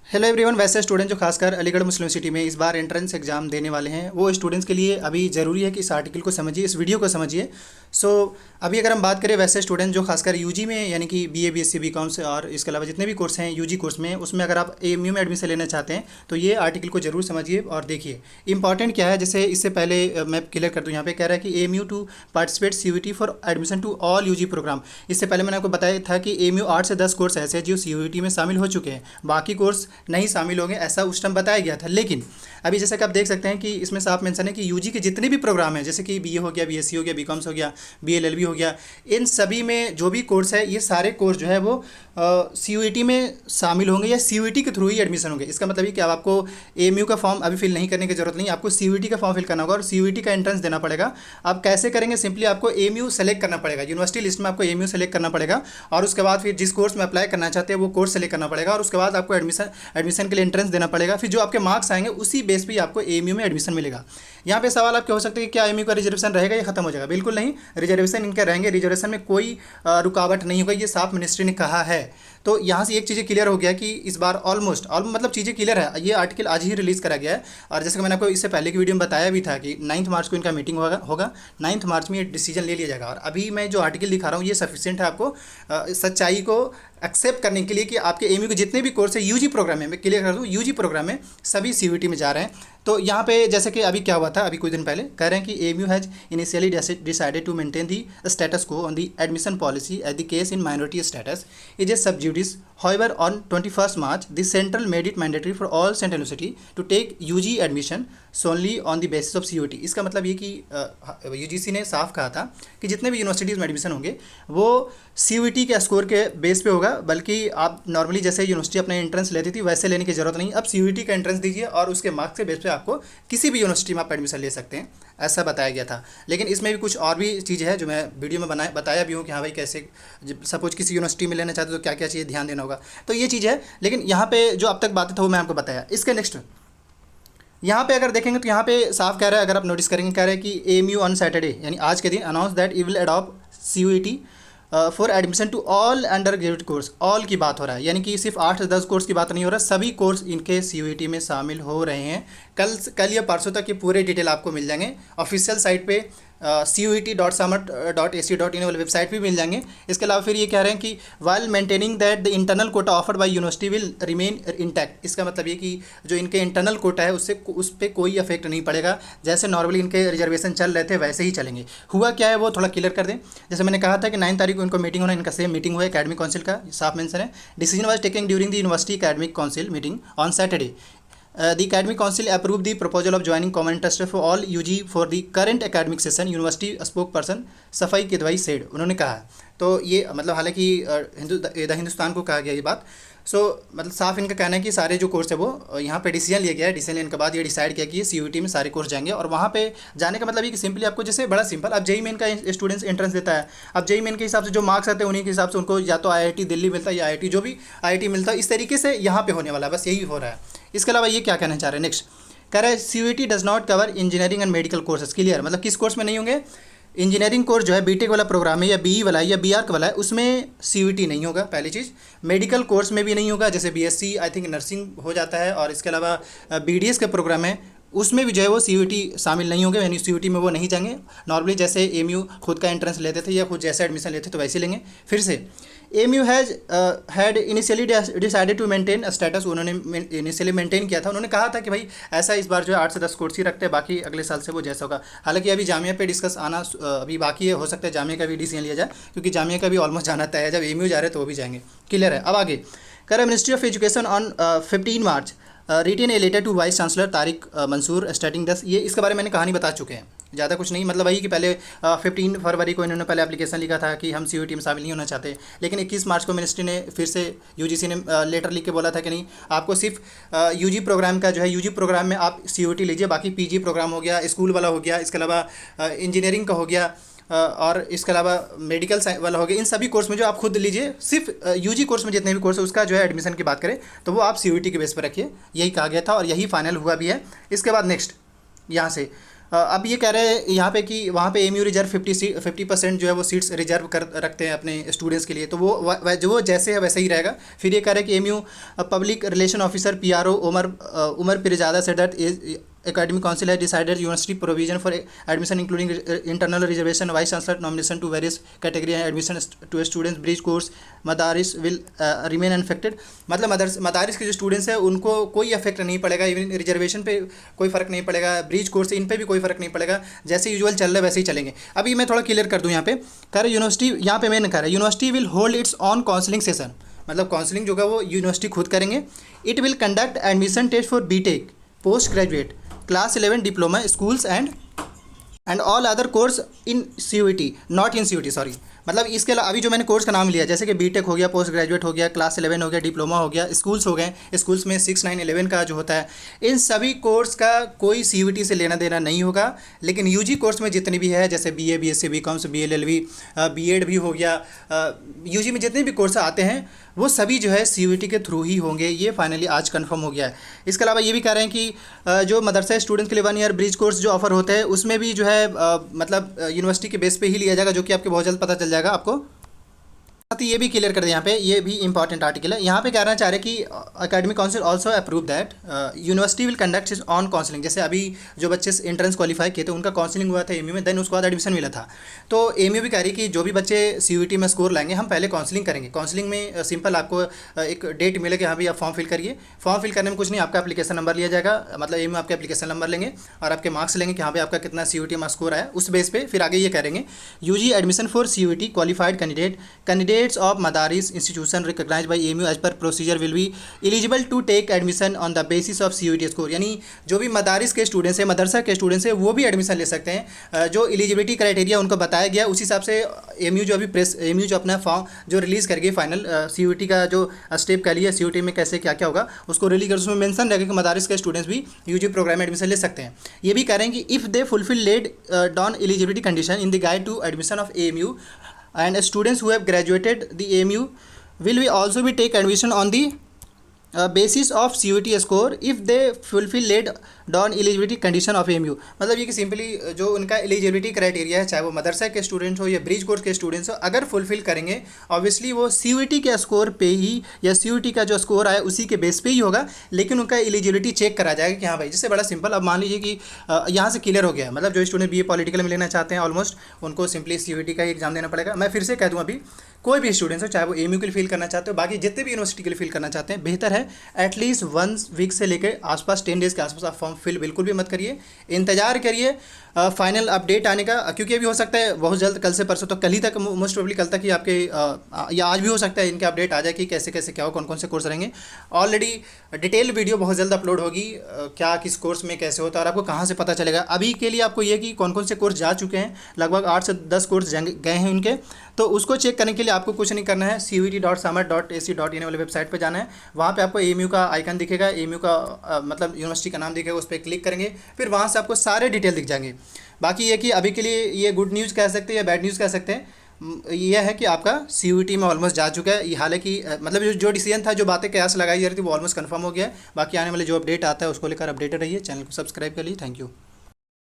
Hello everyone. वैसे student जो खासकर अलीगढ़ मुस्लिम यूनिवर्सिटी में इस बार एंट्रेंस एग्जाम देने वाले हैं, वो स्टूडेंट्स के लिए अभी ज़रूरी है कि इस आर्टिकल को समझिए, इस वीडियो को समझिए। सो अभी अगर हम बात करें वैसे स्टूडेंट जो खासकर यूजी में यानी कि बीए बीएससी बीकॉम से और इसके अलावा जितने भी कोर्स हैं यूजी कोर्स में, उसमें अगर आप एएमयू में एडमिशन लेना चाहते हैं तो ये आर्टिकल को जरूर समझिए और देखिए इंपॉर्टेंट क्या है। जैसे इससे पहले मैं क्लियर कर दूँ, यहाँ पे कह रहा है कि AMU to participate CUET for admission to all UG program. इससे पहले मैंने आपको बताया था कि एएमयू 8 से 10 कोर्स ऐसे हैं जो सीयूईटी में शामिल हो चुके हैं, बाकी कोर्स नहीं शामिल होंगे, ऐसा उस टाइम बताया गया था। लेकिन अभी जैसे कि आप देख सकते हैं कि इसमें साफ मेंशन है कि यूजी के जितने भी प्रोग्राम हैं, जैसे कि बीए हो गया, बीएससी हो गया, बीकॉम्स हो गया, बीएलएलबी हो गया, इन सभी में जो भी कोर्स है, ये सारे कोर्स जो है वो सीयूईटी में शामिल होंगे या सीयूईटी के थ्रू ही एडमिशन होंगे। इसका मतलब ये कि अब आपको एएमयू का फॉर्म अभी फिल नहीं करने की जरूरत नहीं, आपको सीयूईटी का फॉर्म फिल करना होगा और सीयूईटी का एंट्रेंस देना पड़ेगा। आप कैसे करेंगे? सिंपली आपको एएमयू सेलेक्ट करना पड़ेगा, यूनिवर्सिटी लिस्ट में आपको एएमयू सेलेक्ट करना पड़ेगा और उसके बाद फिर जिस कोर्स में अप्लाई करना चाहते हैं वो कोर्स सेलेक्ट करना पड़ेगा और उसके बाद आपको एडमिशन के लिए एंट्रेंस देना पड़ेगा। फिर जो आपके मार्क्स आएंगे उसी बेस पे आपको एएमयू में एडमिशन मिलेगा। यहाँ पे सवाल आपके हो सकते हैं कि क्या एएमयू का रिजर्वेशन रहेगा या खत्म हो जाएगा? बिल्कुल नहीं, रिजर्वेशन इनके रहेंगे, रिजर्वेशन में कोई रुकावट नहीं होगा, ये साफ मिनिस्ट्री ने कहा है। तो यहाँ से एक चीज़ें क्लियर हो गया कि इस बार ऑलमोस्ट मतलब चीज़ें क्लियर है। ये आर्टिकल आज ही रिलीज़ करा गया है और जैसे कि मैंने आपको इससे पहले की वीडियो में बताया भी था कि 9 मार्च को इनका मीटिंग होगा 9 मार्च में ये डिसीजन ले लिया जाएगा। और अभी मैं जो आर्टिकल दिखा रहा हूँ ये सफिशिएंट है आपको सच्चाई को एक्सेप्ट करने के लिए कि आपके एएमयू के जितने भी कोर्स है यूजी प्रोग्राम में, मैं क्लियर कर दूँ, यूजी प्रोग्राम में सभी सीयूईटी में जा रहे हैं। तो यहाँ पे जैसे कि अभी क्या हुआ था, अभी कुछ दिन पहले कह रहे हैं कि AMU has initially decided to maintain the status quo on the admission policy at the case in minority status is a sub judice. However, on 21st March, the Central made it mandatory for all Central University to take UG admission solely on the basis of CUET। इसका मतलब ये कि UGC ने साफ कहा था कि जितने भी यूनिवर्सिटीज़ में एडमिशन होंगे वो CUET के स्कोर के बेस पे होगा, बल्कि आप नॉर्मली जैसे यूनिवर्सिटी अपने एंट्रेंस लेती थी वैसे लेने की ज़रूरत नहीं। अब CUET का एंट्रेंस दीजिए और उसके मार्क्स के बेस पे आपको किसी भी यूनिवर्सिटी में आप एडमिशन ले सकते हैं, ऐसा बताया गया था। लेकिन इसमें भी कुछ और भी चीज़ें हैं जो मैं वीडियो में बताया भी हूँ कि हाँ भाई कैसे सपोज किसी यूनिवर्सिटी में लेना चाहते हो तो क्या क्या चीज़ें ध्यान देना होगा। तो ये चीज़ है, लेकिन यहाँ पे जो अब तक बातें था वो मैं आपको बताया। इसके नेक्स्ट यहाँ पे अगर देखेंगे तो यहाँ पे साफ कह रहा है, अगर आप नोटिस करेंगे, कह रहा है कि एएमयू ऑन सैटरडे यानी आज के दिन announce that it will adopt CUET for admission to all undergraduate course. All की बात हो रहा है, यानी कि सिर्फ 8 से 10 कोर्स की बात नहीं हो रहा, सभी कोर्स इनके सीयूईटी में शामिल हो रहे हैं। कल या परसों तक ये पूरे डिटेल आपको मिल जाएंगे ऑफिशियल साइट पे, CUET.samart.ac.in वाले वेबसाइट भी मिल जाएंगे। इसके अलावा फिर ये कह रहे हैं कि while maintaining that the internal Kota offered by university will remain intact. इसका मतलब ये कि जो इनके इंटरनल कोटा है उससे उस पर कोई इफेक्ट नहीं पड़ेगा, जैसे नॉर्मली इनके रिजर्वेशन चल रहे थे वैसे ही चलेंगे। हुआ क्या है वो थोड़ा क्लियर कर दें। जैसे मैंने कहा था कि 9 तारीख को इनको मीटिंग होना, इनका सेम मीटिंग हुआ है एकेडमिक काउंसिल का, साफ मेंशन है। Decision was taken during the university academic council meeting on Saturday. The academic council approved the proposal of joining common interest for all UG for the current academic session, university spokesperson सफ़ाई Kidwai said, उन्होंने कहा। तो ये मतलब हालांकि हिंदुस्तान को कहा गया ये बात। मतलब साफ इनका कहना है कि सारे जो कोर्स है वो यहाँ पे डिसीजन लिया गया है। डिसीजन लेने के बाद ये डिसाइड किया कि ये सीयूईटी में सारे कोर्स जाएंगे और वहाँ पे जाने का मतलब ये कि सिंपली आपको जैसे बड़ा सिंपल, अब जेईई मेन का स्टूडेंट्स एंट्रेंस देता है, अब जेईई मेन के हिसाब से जो मार्क्स आते हैं उन्हीं के हिसाब से उनको या तो आईआईटी दिल्ली मिलता है या आईआईटी जो भी आईआईटी मिलता है, इस तरीके से यहाँ पे होने वाला है, बस यही हो रहा है। इसके अलावा ये क्या कहना चाह रहे हैं नेक्स्ट, कह रहे हैं CUET does not cover engineering and medical courses. Clear, मतलब किस कोर्स में नहीं होंगे? इंजीनियरिंग कोर्स जो है बीटेक वाला प्रोग्राम है या बीई वाला है या बीआर्क वाला है, उसमें सीयूईटी नहीं होगा, पहली चीज़। मेडिकल कोर्स में भी नहीं होगा, जैसे बीएससी आई थिंक नर्सिंग हो जाता है, और इसके अलावा बीडीएस का प्रोग्राम है उसमें भी जो है वो सीयूईटी शामिल नहीं होंगे, यानी सीयूईटी में वो नहीं जाएंगे। नॉर्मली जैसे एएमयू खुद का एंट्रेंस लेते थे या खुद जैसे एडमिशन लेते तो वैसे लेंगे। फिर से AMU had initially decided to maintain status, उन्होंने इनिशियली मेंटेन किया था, उन्होंने कहा था कि भाई ऐसा इस बार जो है 8 से 10 कोर्स ही रखते हैं, बाकी अगले साल से वो जैसा होगा। हालांकि अभी जामिया पे डिस्कस आना अभी बाकी है, हो सकता है जामिया का भी डिसीजन लिया जाए, क्योंकि जामिया का भी ऑलमोस्ट जाना तय है, जब एएमयू जा रहे हैं तो वो भी जाएंगे। क्लियर है। अब आगे कह रहे ministry of education on 15 March written a letter to vice chancellor Tariq Mansoor starting 10। ये इसके बारे में मैंने कहानी बता चुके हैं, ज़्यादा कुछ नहीं। मतलब वही कि पहले 15 फरवरी को इन्होंने पहले एप्लीकेशन लिखा था कि हम सीयूईटी में शामिल नहीं होना चाहते, लेकिन 21 मार्च को मिनिस्ट्री ने फिर से यूजीसी ने लेटर लिख के बोला था कि नहीं, आपको सिर्फ यूजी प्रोग्राम का जो है यूजी प्रोग्राम में आप सीयूईटी लीजिए, बाकी पीजी प्रोग्राम हो गया, स्कूल वाला हो गया, इसके अलावा इंजीनियरिंग का हो गया और इसके अलावा मेडिकल वाला हो गया, इन सभी कोर्स में जो आप खुद लीजिए, सिर्फ यूजी कोर्स में जितने भी कोर्स है उसका जो है एडमिशन की बात करें तो वो आप सीयूईटी के बेस पर रखिए, यही कहा गया था और यही फाइनल हुआ भी है। इसके बाद नेक्स्ट यहाँ से अब ये कह रहे हैं यहाँ पे कि वहाँ पे एमयू रिजर्व 50% जो है वो सीट्स रिजर्व कर रखते हैं अपने स्टूडेंट्स के लिए, तो वो जैसे है वैसे ही रहेगा। फिर ये कह रहे हैं कि AMU public relation officer PRO Umar Pirzada said that academic council has decided university provision for admission including internal reservation, vice chancellor nomination to various category and admission to students bridge course madaris will remain unaffected। मतलब मदारिस के जो students हैं उनको कोई effect नहीं पड़ेगा, even reservation पे कोई फ़र्क नहीं पड़ेगा, ब्रिज कोर्स इन पे भी कोई फ़र्क नहीं पड़ेगा, जैसे यूजुअल चल रहा है वैसे ही चलेंगे। अभी मैं थोड़ा क्लियर कर दूँ यहाँ पे, कह रहे यूनिवर्सिटी, यहाँ पे मैंने कहा है university will hold its on counselling session, मतलब काउंसलिंग जो है वो यूनिवर्सिटी खुद करेंगे। It will conduct admission test for BTech, post graduate, class 11 diploma schools and all other course in CUET, not in CUET, sorry. मतलब इसके अलावा अभी जो मैंने कोर्स का नाम लिया, जैसे कि बीटेक हो गया, पोस्ट ग्रेजुएट हो गया, क्लास 11 हो गया, डिप्लोमा हो गया, स्कूल्स हो गए, स्कूल्स में 6, 9, 11 का जो होता है, इन सभी कोर्स का कोई CUET से लेना देना नहीं होगा। लेकिन यूजी कोर्स में जितनी भी है, जैसे BA BSc BCom BLLB B.Ed भी हो गया, यूजी में जितने भी कोर्स आते हैं वो सभी जो है CUET के थ्रू ही होंगे, ये फाइनली आज कंफर्म हो गया है। इसके अलावा ये भी कह रहे हैं कि जो मदरसा स्टूडेंट्स के लिए 1 ईयर ब्रिज कोर्स जो ऑफर होते हैं उसमें भी जो है मतलब यूनिवर्सिटी के बेस पे ही लिया जाएगा, जो कि आपके बहुत जल्द पता चल जाएगा आपको। साथ ही ये भी क्लियर कर दें यहाँ पे, ये भी इंपॉर्टेंट आर्टिकल है। यहाँ पे कहना चाह रहे हैं कि academic council also approve that university will conduct is on counselling. जैसे अभी जो बच्चे एंट्रेंस क्वालिफाई किए थे उनका काउंसलिंग हुआ था एमयू में, देन उसके बाद एडमिशन मिला था। तो एमयू भी कह रही है कि जो भी बच्चे CUET में स्कोर लाएंगे हम पहले काउंसलिंग करेंगे। काउंसलिंग में सिंपल आपको एक डेट मिलेगी, यहाँ भी आप फॉर्म फिल करिए। फॉर्म फिल करने में कुछ नहीं, आपका एप्लीकेशन नंबर लिया जाएगा, मतलब एमयू आपका एप्लीकेशन नंबर लेंगे और आपके मार्क्स लेंगे कि यहाँ पे आपका कितना CUET में स्कोर आया, उस बेस पे फिर आगे ये करेंगे UG admission for CUET qualified candidates of मदारी institution recognized by AMU as per procedure will be eligible to take admission on the basis of CUET score। यानी जो भी मदारिस के स्टूडेंट्स हैं, मदरसा के स्टूडेंट्स हैं, वो भी एडमिशन ले सकते हैं। जो एलिजिबिलिटी क्राइटेरिया उनको बताया गया उस हिसाब से एमयू जो अपना फॉर्म जो रिलीज़ कर गई फाइनल CUET का जो स्टेप कह लिया CUET में कैसे क्या क्या होगा उसको रिलीज कर, उसमें मेंशन रहेगा कि मदारिस के स्टूडेंट्स भी यूजी प्रोग्राम में एडमिशन ले सकते हैं। ये भी कह रहे हैं कि if they fulfil laid down eligibility condition in the guide to admission of AMU and students who have graduated the AMU will be also be take admission on the basis of CUET score if they fulfill laid down eligibility condition of AMU। मतलब ये कि simply जो उनका eligibility criteria है, चाहे वो मदरसा के students हो या ब्रिज कोर्स के स्टूडेंट्स हो, अगर फुलफिल करेंगे ऑब्वियसली वो CUET के स्कोर पे ही या CUET का जो स्कोर आया उसी के बेस पे ही होगा, लेकिन उनका एलिजिबिलिटी चेक करा जाएगा कि हाँ भाई, जिससे बड़ा सिंपल। अब मान लीजिए कि यहाँ से क्लियर हो गया, मतलब जो स्टूडेंट BA पॉलिटिकल में लेना चाहते हैं ऑलमोस्ट उनको सिंपली CUET का ही एग्जाम देना पड़ेगा। मैं फिर से कह दूँ, अभी कोई भी स्टूडेंट्स हो, चाहे वो AMU के लिए फिल करना चाहते हो, बाकी जितने भी यूनिवर्सिटी के लिए फिल करना चाहते हैं, बेहतर है एटलीस्ट 1 वीक से लेकर आसपास 10 डेज़ के आसपास आप फॉर्म फिल बिल्कुल भी मत करिए, इंतजार करिए फाइनल अपडेट आने का, क्योंकि अभी हो सकता है बहुत जल्द, कल से परसों, तो कल ही तक, मोस्ट प्रोबेबली कल तक ही आपके या आज भी हो सकता है इनके अपडेट आ जाए कि कैसे कैसे क्या हो, कौन कौन से कोर्स रहेंगे। ऑलरेडी डिटेल वीडियो बहुत जल्द अपलोड होगी, क्या किस कोर्स में कैसे होता है और आपको कहाँ से पता चलेगा। अभी के लिए आपको ये कि कौन कौन से कोर्स जा चुके हैं, लगभग 8 से 10 कोर्स गए हैं उनके, तो उसको चेक करने के लिए आपको कुछ नहीं करना है, CUET.samat.ac.in वाले वेबसाइट पर जाना है। वहाँ पे आपको AMU का आइकन दिखेगा, AMU का मतलब यूनिवर्सिटी का नाम दिखेगा, उस पर क्लिक करेंगे, फिर वहाँ से आपको सारे डिटेल दिख जाएंगे। बाकी ये कि अभी के लिए ये गुड न्यूज़ कह सकते हैं या बैड न्यूज़ कह सकते हैं, यह है कि आपका CUET में ऑलमोस्ट जा चुका है। हालांकि मतलब जो डिसीजन था, जो बातें कयास लगाई जा रही थी, वो ऑलमोस्ट कंफर्म हो गया है। बाकी आने वाले जो अपडेट आता है उसको लेकर अपडेटेड रहिए, चैनल को सब्सक्राइब कर लीजिए। Thank you.